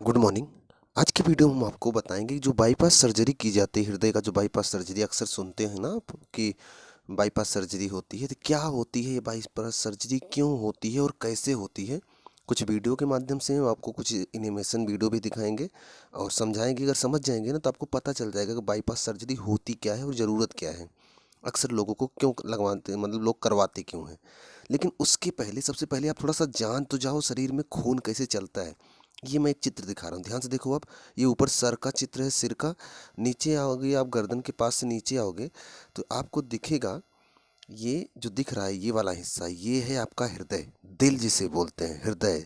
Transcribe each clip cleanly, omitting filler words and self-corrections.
Good morning. आज की video में हम आपको बताएंगे कि जो बाईपास सर्जरी की जाती है हृदय का, जो बाईपास सर्जरी अक्सर सुनते हैं ना आप कि बाईपास सर्जरी होती है, तो क्या होती है ये बाईपास सर्जरी, क्यों होती है और कैसे होती है। कुछ वीडियो के माध्यम से हम आपको कुछ एनिमेशन वीडियो भी दिखाएंगे और समझाएंगे। अगर समझ जाएंगे ना तो आपको पता चल जाएगा कि बाईपास सर्जरी होती क्या है और ज़रूरत क्या है, अक्सर लोगों को क्यों लगवाते हैं, मतलब लोग करवाते क्यों हैं। लेकिन उसके पहले, सबसे पहले आप थोड़ा सा जान तो जाओ शरीर में खून कैसे चलता है। ये मैं एक चित्र दिखा रहा हूँ, ध्यान से देखो आप। ये ऊपर सर का चित्र है, सिर का। नीचे आओगे आप, गर्दन के पास से नीचे आओगे तो आपको दिखेगा, ये जो दिख रहा है ये वाला हिस्सा, ये है आपका हृदय, दिल जिसे बोलते हैं हृदय।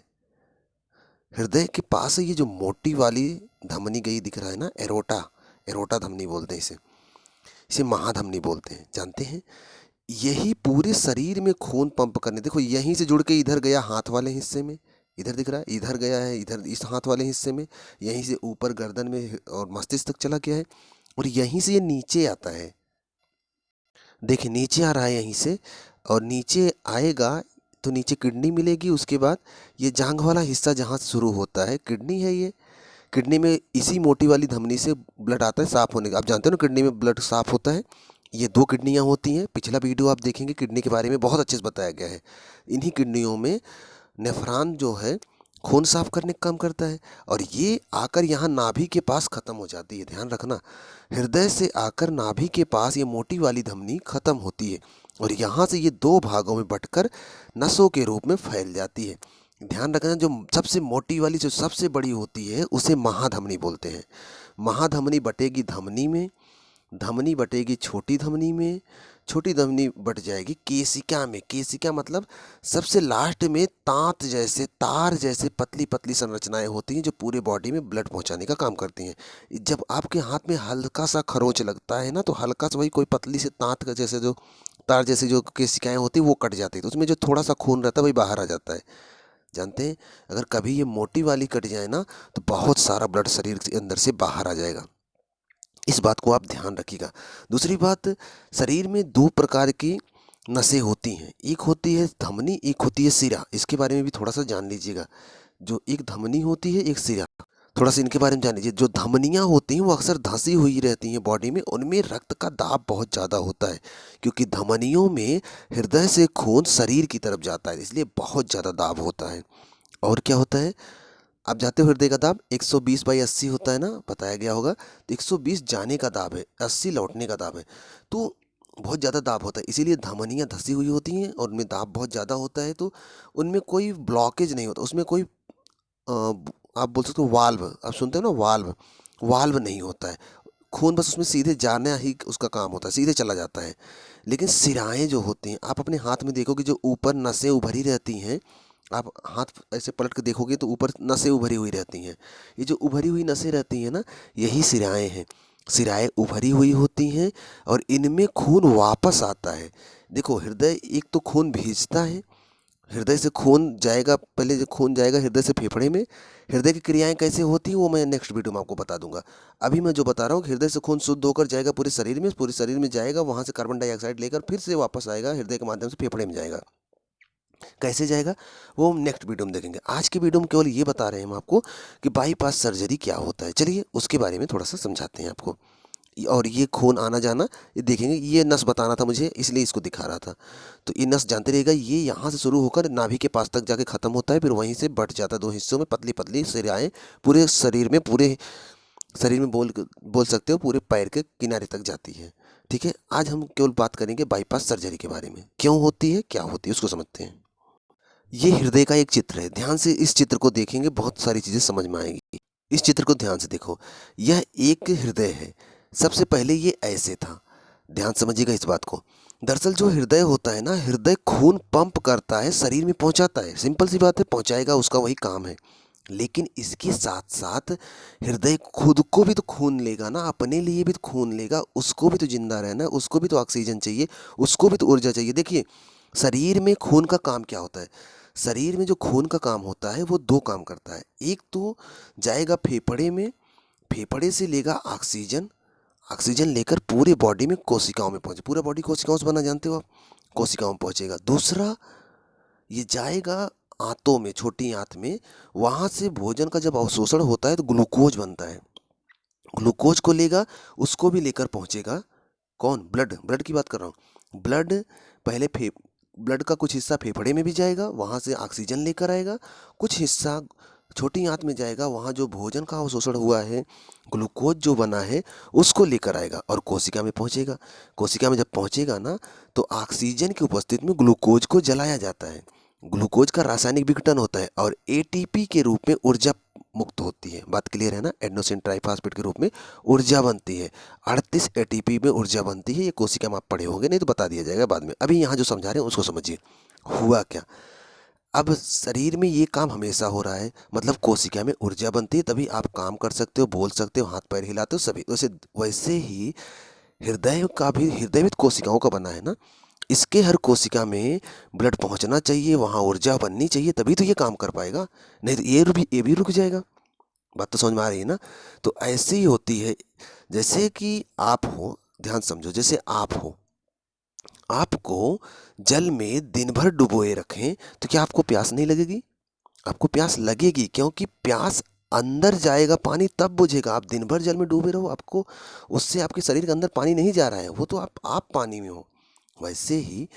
हृदय के पास है ये जो मोटी वाली धमनी गई दिख रहा है ना, एरोटा। एरोटा धमनी बोलते हैं इसे, इसे महाधमनी बोलते हैं, जानते हैं। यही पूरे शरीर में खून पंप करने, देखो यहीं से जुड़ के इधर गया हाथ वाले हिस्से में, इधर दिख रहा है, इधर गया है इधर इस हाथ वाले हिस्से में, यहीं से ऊपर गर्दन में और मस्तिष्क तक चला गया है, और यहीं से ये नीचे आता है। देखिए नीचे आ रहा है यहीं से, और नीचे आएगा तो नीचे किडनी मिलेगी। उसके बाद ये जांघ वाला हिस्सा जहाँ से शुरू होता है, किडनी है ये। किडनी में इसी मोटी वाली धमनी से ब्लड आता है साफ होने का। आप जानते हो ना किडनी में ब्लड साफ होता है। ये दो किडनियाँ होती हैं, पिछला वीडियो आप देखेंगे किडनी के बारे में बहुत अच्छे से बताया गया है। इन्हीं किडनियों में नेफ्रॉन जो है खून साफ करने का काम करता है, और ये आकर यहाँ नाभि के पास ख़त्म हो जाती है। ध्यान रखना, हृदय से आकर नाभि के पास ये मोटी वाली धमनी ख़त्म होती है, और यहाँ से ये दो भागों में बंटकर नसों के रूप में फैल जाती है। ध्यान रखना, जो सबसे मोटी वाली, जो सबसे बड़ी होती है उसे महाधमनी बोलते हैं। महाधमनी बटेगी धमनी में, धमनी बटेगी छोटी धमनी में, छोटी धमनी बट जाएगी केशिका में। केशिका मतलब सबसे लास्ट में तांत जैसे, तार जैसे पतली पतली संरचनाएं होती हैं जो पूरे बॉडी में ब्लड पहुंचाने का काम करती हैं। जब आपके हाथ में हल्का सा खरोंच लगता है ना, तो हल्का सा वही कोई पतली से तांत का जैसे जो तार जैसी जो केशिकाएं होती है वो कट जाती है, तो उसमें जो थोड़ा सा खून रहता है वही बाहर आ जाता है। जानते हैं, अगर कभी ये मोटी वाली कट जाए ना तो बहुत सारा ब्लड शरीर के अंदर से बाहर आ जाएगा। इस बात को आप ध्यान रखिएगा। दूसरी बात, शरीर में दो प्रकार की नसें होती हैं, एक होती है धमनी, एक होती है सिरा। इसके बारे में भी थोड़ा सा जान लीजिएगा। जो एक धमनी होती है, एक सिरा, थोड़ा सा इनके बारे में जान लीजिए। जो धमनियाँ होती हैं वो अक्सर धंसी हुई रहती हैं बॉडी में, उनमें रक्त का दाब बहुत ज़्यादा होता है, क्योंकि धमनियों में हृदय से खून शरीर की तरफ जाता है, इसलिए बहुत ज़्यादा दाब होता है। और क्या होता है, आप जानते हो हृदय का दाब 120/80 होता है ना, बताया गया होगा। तो 120 जाने का दाब है, 80 लौटने का दाब है। तो बहुत ज़्यादा दाब होता है, इसीलिए धमनियाँ धसी हुई होती हैं और उनमें दाब बहुत ज़्यादा होता है। तो उनमें कोई ब्लॉकेज नहीं होता, उसमें कोई आप बोल सकते हो वाल्व, आप सुनते हो ना वाल्व, वाल्व नहीं होता है। खून बस उसमें सीधे जाना ही उसका काम होता है, सीधे चला जाता है। लेकिन सिराएं जो होती हैं, आप अपने हाथ में देखोगे जो ऊपर नसें उभरी रहती हैं, आप हाथ ऐसे पलट के देखोगे तो ऊपर नसें उभरी हुई रहती हैं। ये जो उभरी हुई नसें रहती हैं ना, यही सिराएं हैं। सिराएं उभरी हुई होती हैं और इनमें खून वापस आता है। देखो हृदय, एक तो खून भेजता है, हृदय से खून जाएगा, पहले जो खून जाएगा हृदय से फेफड़े में। हृदय की क्रियाएं कैसे होती हैं वो मैं नेक्स्ट वीडियो में आपको बता दूंगा। अभी मैं जो बता रहा हूँ, हृदय से खून शुद्ध होकर जाएगा पूरे शरीर में, पूरे शरीर में जाएगा, वहाँ से कार्बन डाइऑक्साइड लेकर फिर से वापस आएगा, हृदय के माध्यम से फेफड़े में जाएगा। कैसे जाएगा वो हम नेक्स्ट वीडियो में देखेंगे। आज की वीडियो में केवल ये बता रहे हैं हम आपको कि बाईपास सर्जरी क्या होता है। चलिए उसके बारे में थोड़ा सा समझाते हैं आपको। और ये खून आना जाना ये देखेंगे, ये नस बताना था मुझे इसलिए इसको दिखा रहा था। तो ये नस जानते रहिएगा, ये यहाँ से शुरू होकर नाभि के पास तक जाके ख़त्म होता है, फिर वहीं से बट जाता है दो हिस्सों में, पतली पतली सिराएं पूरे शरीर में, पूरे शरीर में बोल बोल सकते हो पूरे पैर के किनारे तक जाती है। ठीक है, आज हम केवल बात करेंगे बाईपास सर्जरी के बारे में, क्यों होती है, क्या होती है, उसको समझते हैं। ये हृदय का एक चित्र है, ध्यान से इस चित्र को देखेंगे बहुत सारी चीज़ें समझ में आएगी। इस चित्र को ध्यान से देखो, यह एक हृदय है। सबसे पहले ये ऐसे था, ध्यान समझिएगा इस बात को। दरअसल जो हृदय होता है ना, हृदय खून पंप करता है, शरीर में पहुंचाता है, सिंपल सी बात है, पहुंचाएगा, उसका वही काम है। लेकिन इसके साथ साथ हृदय खुद को भी तो खून लेगा ना, अपने लिए भी तो खून लेगा, उसको भी तो जिंदा रहना है, उसको भी तो ऑक्सीजन चाहिए, उसको भी तो ऊर्जा चाहिए। देखिए शरीर में खून का काम क्या होता है, शरीर में जो खून का काम होता है वो दो काम करता है। एक तो जाएगा फेफड़े में, फेफड़े से लेगा ऑक्सीजन, ऑक्सीजन लेकर पूरे बॉडी में कोशिकाओं में पहुंचे, पूरा बॉडी कोशिकाओं से बना, जानते हो आप, कोशिकाओं में पहुंचेगा। दूसरा, ये जाएगा आंतों में, छोटी आंत में, वहाँ से भोजन का जब अवशोषण होता है तो ग्लूकोज बनता है। ग्लूकोज को लेगा, उसको भी लेकर पहुँचेगा कौन? ब्लड। ब्लड की बात कर रहा हूँ। ब्लड पहले ब्लड का कुछ हिस्सा फेफड़े में भी जाएगा, वहाँ से ऑक्सीजन लेकर आएगा। कुछ हिस्सा छोटी आंत में जाएगा, वहाँ जो भोजन का अवशोषण हुआ है, ग्लूकोज जो बना है, उसको लेकर आएगा और कोशिका में पहुँचेगा। कोशिका में जब पहुँचेगा ना, तो ऑक्सीजन की उपस्थिति में ग्लूकोज को जलाया जाता है। ग्लूकोज का रासायनिक विघटन होता है और एटीपी के रूप में ऊर्जा मुक्त होती है। बात क्लियर है ना? एडेनोसिन ट्राइफॉस्फेट के रूप में ऊर्जा बनती है। 38 एटीपी में ऊर्जा बनती है। ये कोशिका में आप पढ़े होंगे, नहीं तो बता दिया जाएगा बाद में। अभी यहाँ जो समझा रहे हैं उसको समझिए। हुआ क्या? अब शरीर में ये काम हमेशा हो रहा है, मतलब कोशिका में ऊर्जा बनती है, तभी आप काम कर सकते हो, बोल सकते हो, हाथ पैर हिलाते हो, सभी। वैसे वैसे ही हृदय का भी, हृदय भी तो कोशिकाओं का बना है ना। इसके हर कोशिका में ब्लड पहुंचना चाहिए, वहाँ ऊर्जा बननी चाहिए, तभी तो ये काम कर पाएगा। नहीं तो ये भी रुक जाएगा। बात तो समझ में आ रही है ना? तो ऐसे ही होती है, जैसे कि आप हो, ध्यान समझो, जैसे आप हो, आपको जल में दिन भर डुबोए रखें तो क्या आपको प्यास नहीं लगेगी? आपको प्यास लगेगी, क्योंकि प्यास अंदर जाएगा, पानी तब बुझेगा। आप दिन भर जल में डूबे रहो, आपको उससे आपके शरीर के अंदर पानी नहीं जा रहा है, वो तो आप पानी में हो। वैसे ही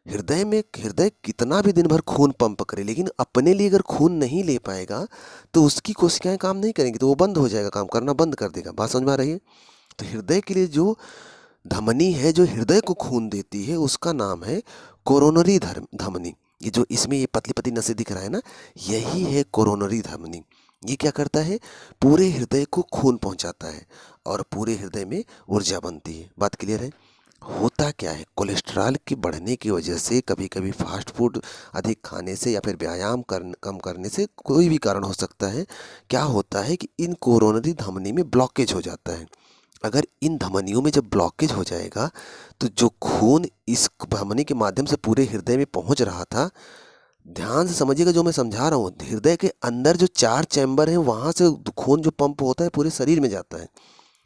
हृदय कितना भी दिन भर खून पंप करे, लेकिन अपने लिए अगर खून नहीं ले पाएगा तो उसकी कोशिकाएं काम नहीं करेंगी, तो वो बंद हो जाएगा, काम करना बंद कर देगा। बात समझ में आ रही है? तो हृदय के लिए जो धमनी है, जो हृदय को खून देती है, उसका नाम है कोरोनरी धमनी। ये जो इसमें ये पतली पतली नसें दिख रहा है ना, यही है कोरोनरी धमनी। ये क्या करता है? पूरे हृदय को खून पहुंचाता है और पूरे हृदय में ऊर्जा बनती है। बात क्लियर है? होता क्या है, कोलेस्ट्रॉल की बढ़ने की वजह से, कभी कभी फास्ट फूड अधिक खाने से, या फिर व्यायाम कम करने से, कोई भी कारण हो सकता है, क्या होता है कि इन कोरोनरी धमनी में ब्लॉकेज हो जाता है। अगर इन धमनियों में जब ब्लॉकेज हो जाएगा तो जो खून इस धमनी के माध्यम से पूरे हृदय में पहुंच रहा था, ध्यान से समझिएगा जो मैं समझा रहा हूँ, हृदय के अंदर जो 4 चैम्बर हैं, वहाँ से खून जो पंप होता है पूरे शरीर में जाता है।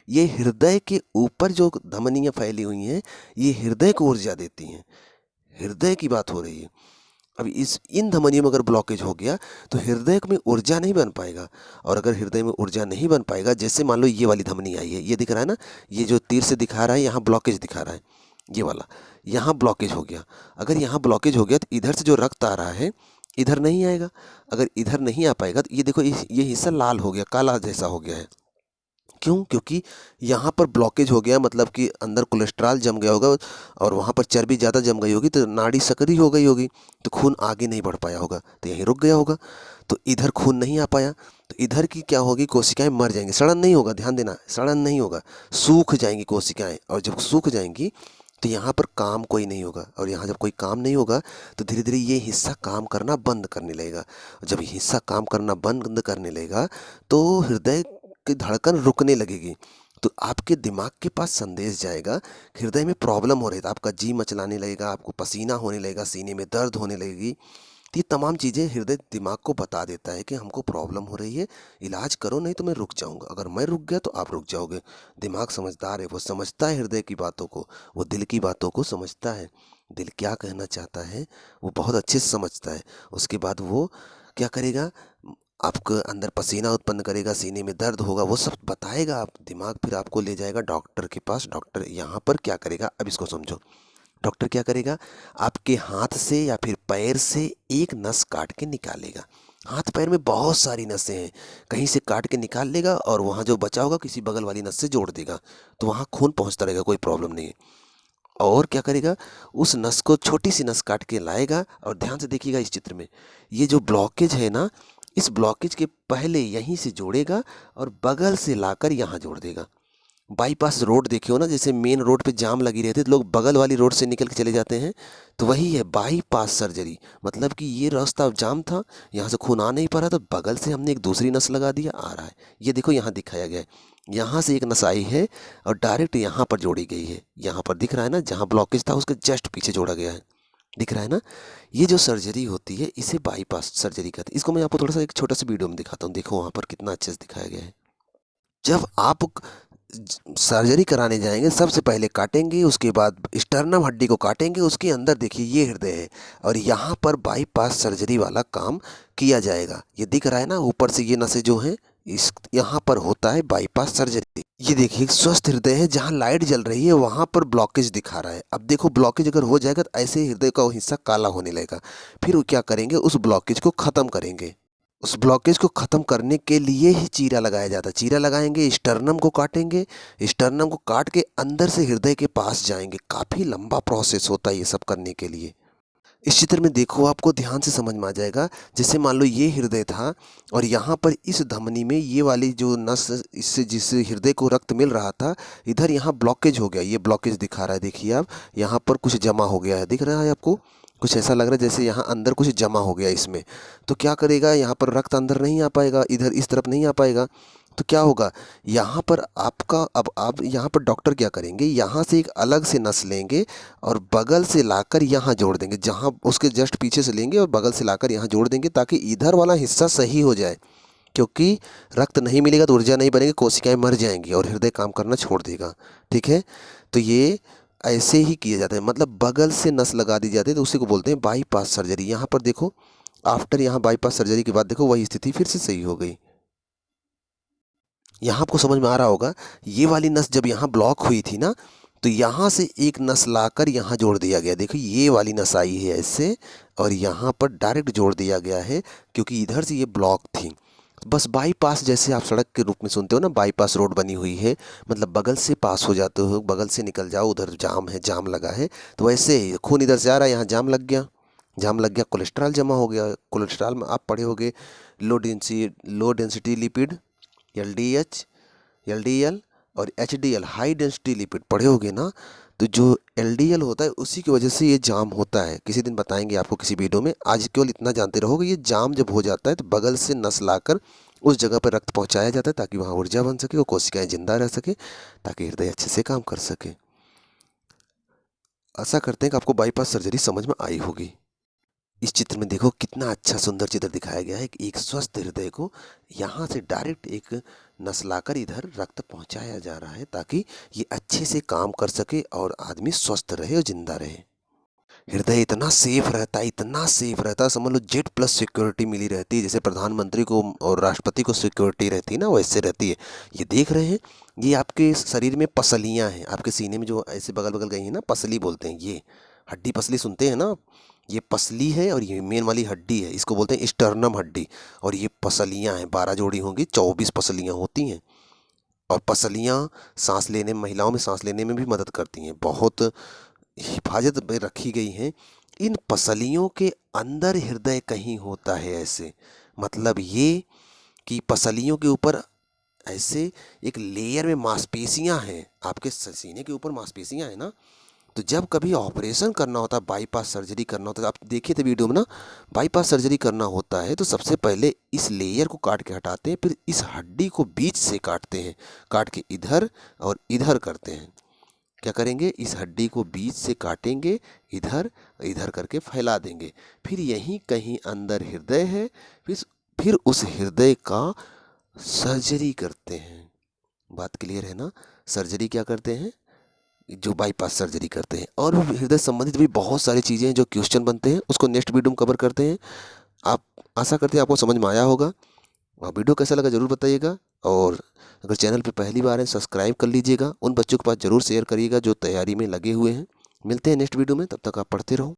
ये हृदय के ऊपर जो धमनियाँ फैली हुई हैं, ये हृदय को ऊर्जा देती हैं। हृदय की बात हो रही है। अब इन धमनियों में अगर ब्लॉकेज हो गया तो हृदय में ऊर्जा नहीं बन पाएगा। और अगर हृदय में ऊर्जा नहीं बन पाएगा, जैसे मान लो ये वाली धमनी आई है, ये दिख रहा है ना, ये जो तीर से दिखा रहा है, यहाँ ब्लॉकेज दिखा रहा है, ये वाला, यहाँ ब्लॉकेज हो गया। अगर यहाँ ब्लॉकेज हो गया तो इधर से जो रक्त आ रहा है इधर नहीं आएगा। अगर इधर नहीं आ पाएगा तो ये देखो, ये हिस्सा लाल हो गया, काला जैसा हो गया है। क्यों? क्योंकि यहाँ पर ब्लॉकेज हो गया, मतलब कि अंदर कोलेस्ट्रॉल जम गया होगा और वहाँ पर चर्बी ज़्यादा जम गई होगी, तो नाड़ी सकरी हो गई होगी, तो खून आगे नहीं बढ़ पाया होगा, तो यहीं रुक गया होगा। तो इधर खून नहीं आ पाया, तो इधर की क्या होगी, कोशिकाएं मर जाएंगी। सड़न नहीं होगा, ध्यान देना, सड़न नहीं होगा, सूख जाएंगी कोशिकाएं। और जब सूख जाएंगी तो यहाँ पर काम कोई नहीं होगा, और यहाँ जब कोई काम नहीं होगा तो धीरे धीरे ये हिस्सा काम करना बंद करने लगेगा। जब हिस्सा काम करना बंद करने लगेगा तो हृदय की धड़कन रुकने लगेगी। तो आपके दिमाग के पास संदेश जाएगा, हृदय में प्रॉब्लम हो रही है, तो आपका जी मचलाने लगेगा, आपको पसीना होने लगेगा, सीने में दर्द होने लगेगी। तो ये तमाम चीज़ें हृदय दिमाग को बता देता है कि हमको प्रॉब्लम हो रही है, इलाज करो, नहीं तो मैं रुक जाऊंगा। अगर मैं रुक गया तो आप रुक जाओगे। दिमाग समझदार है, वो समझता है हृदय की बातों को, वो दिल की बातों को समझता है। दिल क्या कहना चाहता है वो बहुत अच्छे से समझता है। उसके बाद वो क्या करेगा, आपके अंदर पसीना उत्पन्न करेगा, सीने में दर्द होगा, वो सब बताएगा। आप दिमाग फिर आपको ले जाएगा डॉक्टर के पास। डॉक्टर यहाँ पर क्या करेगा, अब इसको समझो। डॉक्टर क्या करेगा, आपके हाथ से या फिर पैर से एक नस काट के निकालेगा। हाथ पैर में बहुत सारी नसें हैं, कहीं से काट के निकाल लेगा और वहाँ जो बचा होगा किसी बगल वाली नस से जोड़ देगा, तो वहाँ खून पहुँचता रहेगा, कोई प्रॉब्लम नहीं है। और क्या करेगा, उस नस को, छोटी सी नस काट के लाएगा, और ध्यान से देखिएगा इस चित्र में, ये जो ब्लॉकेज है ना, इस ब्लॉकेज के पहले यहीं से जोड़ेगा और बगल से लाकर यहाँ जोड़ देगा। बाईपास रोड देखे हो ना, जैसे मेन रोड पे जाम लगी रहती है तो लोग बगल वाली रोड से निकल के चले जाते हैं, तो वही है बाईपास सर्जरी। मतलब कि ये रास्ता जाम था, यहाँ से खून आ नहीं पा रहा, तो बगल से हमने एक दूसरी नस लगा दिया, आ रहा है। ये देखो यहाँ दिखाया गया है, यहाँ से एक नस आई है और डायरेक्ट यहाँ पर जोड़ी गई है। यहाँ पर दिख रहा है ना, जहाँ ब्लॉकेज था उसके जस्ट पीछे जोड़ा गया है, दिख रहा है ना। ये जो सर्जरी होती है इसे बाईपास सर्जरी कहते हैं। इसको मैं आपको थोड़ा सा एक छोटा सा वीडियो में दिखाता हूँ, देखो वहाँ पर कितना अच्छे से दिखाया गया है। जब आप सर्जरी कराने जाएंगे सबसे पहले काटेंगे, उसके बाद स्टर्नम हड्डी को काटेंगे, उसके अंदर देखिए ये हृदय है और यहाँ पर बाईपास सर्जरी वाला काम किया जाएगा। ये दिख रहा है ना, ऊपर से ये नसें जो हैं इस यहाँ पर होता है बाईपास सर्जरी। ये देखिए स्वस्थ हृदय है, जहाँ लाइट जल रही है वहाँ पर ब्लॉकेज दिखा रहा है। अब देखो ब्लॉकेज अगर हो जाएगा तो ऐसे हृदय का वो हिस्सा काला होने लगेगा। फिर वो क्या करेंगे, उस ब्लॉकेज को ख़त्म करेंगे। उस ब्लॉकेज को ख़त्म करने के लिए ही चीरा लगाया जाता है। चीरा लगाएंगे, स्टर्नम को काटेंगे, स्टर्नम को काट के अंदर से हृदय के पास जाएंगे। काफ़ी लंबा प्रोसेस होता है ये सब करने के लिए। इस चित्र में देखो, आपको ध्यान से समझ में आ जाएगा। जैसे मान लो ये हृदय था और यहाँ पर इस धमनी में ये वाली जो नस, इससे जिस हृदय को रक्त मिल रहा था, इधर यहाँ ब्लॉकेज हो गया। ये ब्लॉकेज दिखा रहा है, देखिए आप, यहाँ पर कुछ जमा हो गया है, दिख रहा है आपको? कुछ ऐसा लग रहा है जैसे यहाँ अंदर कुछ जमा हो गया इसमें। तो क्या करेगा, यहाँ पर रक्त अंदर नहीं आ पाएगा, इधर इस तरफ नहीं आ पाएगा। तो क्या होगा, यहाँ पर आपका, अब आप यहाँ पर डॉक्टर क्या करेंगे, यहाँ से एक अलग से नस लेंगे और बगल से लाकर यहाँ जोड़ देंगे। जहाँ उसके जस्ट पीछे से लेंगे और बगल से लाकर यहाँ जोड़ देंगे, ताकि इधर वाला हिस्सा सही हो जाए। क्योंकि रक्त नहीं मिलेगा तो ऊर्जा नहीं बनेगी, कोशिकाएं मर जाएंगी और हृदय काम करना छोड़ देगा। ठीक है, तो ये ऐसे ही किया जाता है, मतलब बगल से नस लगा दी जाती है, तो उसी को बोलते हैं बाईपास सर्जरी। यहाँ पर देखो, आफ्टर यहाँ बाईपास सर्जरी के बाद देखो वही स्थिति फिर से सही हो गई। यहाँ आपको समझ में आ रहा होगा, ये वाली नस जब यहाँ ब्लॉक हुई थी ना, तो यहाँ से एक नस लाकर यहाँ जोड़ दिया गया। देखो ये वाली नस आई है ऐसे और यहाँ पर डायरेक्ट जोड़ दिया गया है, क्योंकि इधर से ये ब्लॉक थी। बस बाईपास, जैसे आप सड़क के रूप में सुनते हो ना, बाईपास रोड बनी हुई है, मतलब बगल से पास हो जाते हो, बगल से निकल जाओ, उधर जाम है, जाम लगा है, तो वैसे ही खून इधर से आ रहा है, यहाँ जाम लग गया, जाम लग गया, कोलेस्ट्रॉल जमा हो गया। कोलेस्ट्रॉल में आप पढ़े होगे low density lipid, LDH, LDL और HDL, हाई डेंसिटी लिपिड पढ़े होगे ना। तो जो LDL होता है उसी की वजह से ये जाम होता है। किसी दिन बताएंगे आपको किसी वीडियो में, आज केवल इतना जानते रहोगे। ये जाम जब हो जाता है तो बगल से नस लाकर उस जगह पर रक्त पहुंचाया जाता है, ताकि वहाँ ऊर्जा बन सके और कोशिकाएं जिंदा रह सके, ताकि हृदय अच्छे से काम कर सके। आशा करते हैं कि आपको बाईपास सर्जरी समझ में आई होगी। इस चित्र में देखो कितना अच्छा सुंदर चित्र दिखाया गया है कि एक स्वस्थ हृदय को यहाँ से डायरेक्ट एक नस लाकर इधर रक्त पहुँचाया जा रहा है, ताकि ये अच्छे से काम कर सके और आदमी स्वस्थ रहे और जिंदा रहे। हृदय इतना सेफ रहता है, इतना सेफ रहता है, समझ लो जेड प्लस सिक्योरिटी मिली रहती है। जैसे प्रधानमंत्री को और राष्ट्रपति को सिक्योरिटी रहती है ना, वैसे रहती है। ये देख रहे हैं, ये आपके शरीर में पसलियाँ हैं, आपके सीने में जो ऐसे बगल बगल गई हैं ना, पसली बोलते हैं। ये हड्डी पसली सुनते हैं ना, ये पसली है और ये मेन वाली हड्डी है, इसको बोलते हैं स्टर्नम हड्डी। और ये पसलियाँ हैं, 12 जोड़ी होंगी, 24 पसलियाँ होती हैं। और पसलियाँ सांस लेने में, महिलाओं में सांस लेने में भी मदद करती हैं, बहुत हिफाजत में रखी गई हैं। इन पसलियों के अंदर हृदय कहीं होता है ऐसे, मतलब ये कि पसलियों के ऊपर ऐसे एक लेयर में मांसपेशियां हैं, आपके सीने के ऊपर मांसपेशियां हैं ना। तो जब कभी ऑपरेशन करना होता है, बाईपास सर्जरी करना होता है, आप देखे थे वीडियो में ना, बाईपास सर्जरी करना होता है तो सबसे पहले इस लेयर को काट के हटाते हैं, फिर इस हड्डी को बीच से काटते हैं, काट के इधर और इधर करते हैं। क्या करेंगे, इस हड्डी को बीच से काटेंगे, इधर इधर करके फैला देंगे। फिर यहीं कहीं अंदर हृदय है, फिर उस हृदय का सर्जरी करते हैं। बात क्लियर है ना? सर्जरी क्या करते हैं, जो बाईपास सर्जरी करते हैं। और हृदय संबंधित भी बहुत सारी चीज़ें हैं जो क्वेश्चन बनते हैं, उसको नेक्स्ट वीडियो में कवर करते हैं। आप आशा करते हैं आपको समझ में आया होगा। वीडियो कैसा लगा ज़रूर बताइएगा, और अगर चैनल पे पहली बार है सब्सक्राइब कर लीजिएगा। उन बच्चों के पास ज़रूर शेयर करिएगा जो तैयारी में लगे हुए हैं। मिलते हैं नेक्स्ट वीडियो में, तब तक आप पढ़ते रहो।